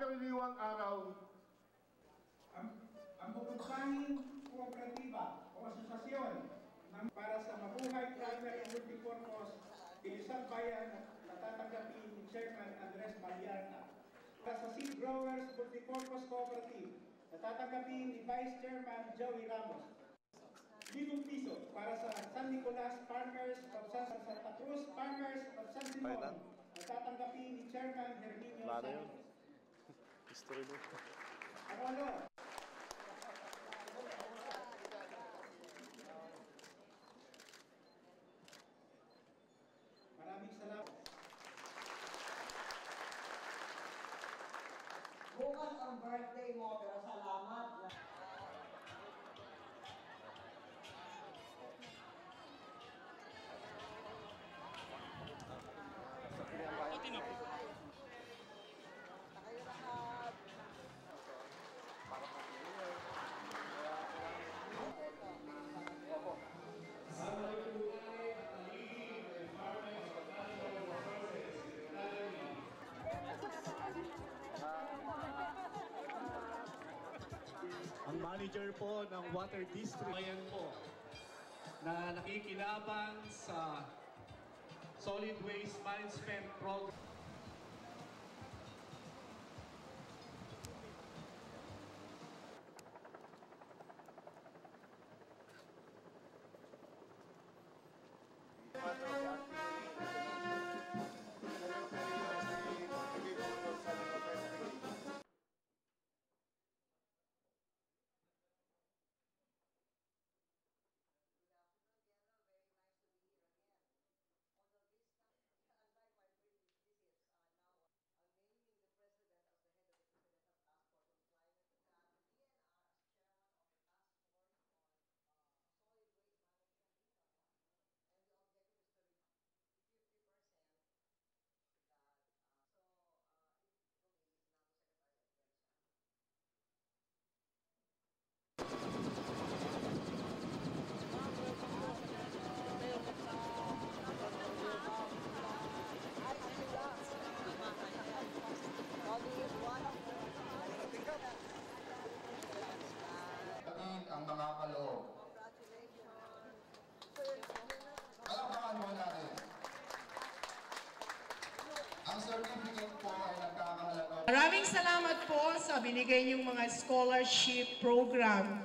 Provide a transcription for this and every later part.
pangkaraniwang araw. Ang pupunsahing kooperatiba o asosasyon para sa mabuhay primary multipurpose Bilisang Bayan na tatanggapin ni Chairman Andres Vallarta. Para sa Seed Growers Multipurpose Cooperative na tatanggapin ni Vice Chairman Joey Ramos. 5 piso para sa San Nicolas Farmers of Santa Cruz Farmers of San Simon na tatanggapin ni Chairman Herminio Santos. History mo. Ano? Maraming salamat. Bukas ang birthday mo, pero salamat. Ang manager po ng Water District ayan po na nakikinabang sa Solid Waste Management Program. Ang mga kaloob. Palakpakan mo natin. Ang certificate po ay nagkakahalaga. Maraming salamat po sa binigay niyong mga scholarship program.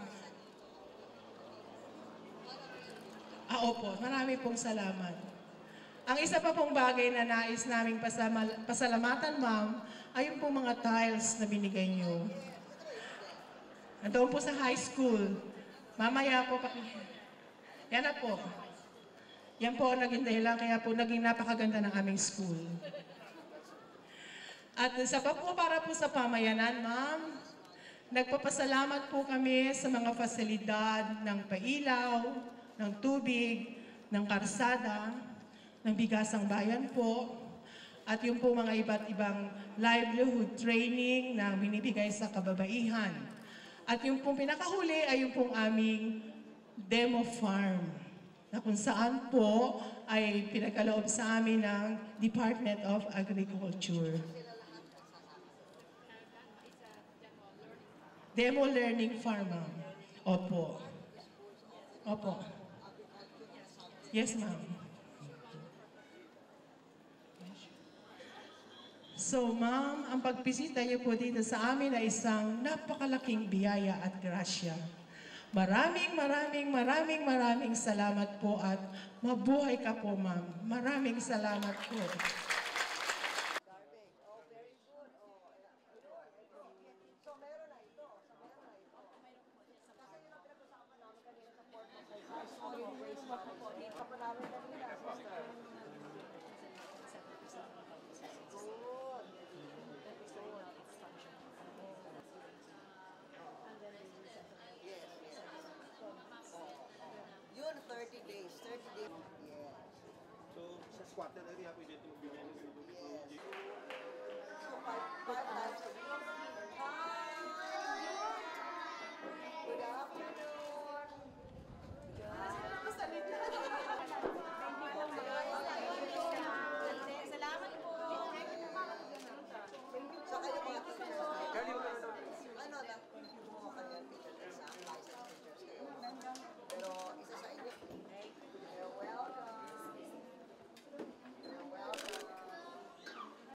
Opo, marami pong salamat. Ang isa pa pong bagay na nais naming pasalamatan, ma'am, ay yung pong mga tiles na binigay niyo. Nandoon po sa high school. Mamaya po, yan na po. Yan po ang naging dahilan, kaya po naging napakaganda ng aming school. At isa pa po para po sa pamayanan, ma'am, nagpapasalamat po kami sa mga fasilidad ng pailaw, ng tubig, ng karsada, ng bigasang bayan po, at yung po mga iba't ibang livelihood training na binibigay sa kababaihan. At yung pong pinakahuli ay yung pong aming demo farm, na kung saan po ay pinagkaloob sa amin ng Department of Agriculture. Demo learning farm, ma'am. Opo. Opo. Yes, ma'am. So, ma'am, ang pagbisita niyo po dito sa amin ay isang napakalaking biyaya at grasya. Maraming salamat po at mabuhay ka po, ma'am. Maraming salamat po. So, meron na ito. Kasi yun ang pinag-usapan namin kanina sa port of solid waste management. Kapag namin kanina, sister. Yun, 30 days. 30 days. Yes. So, sa squatter area, pwede itong bigyan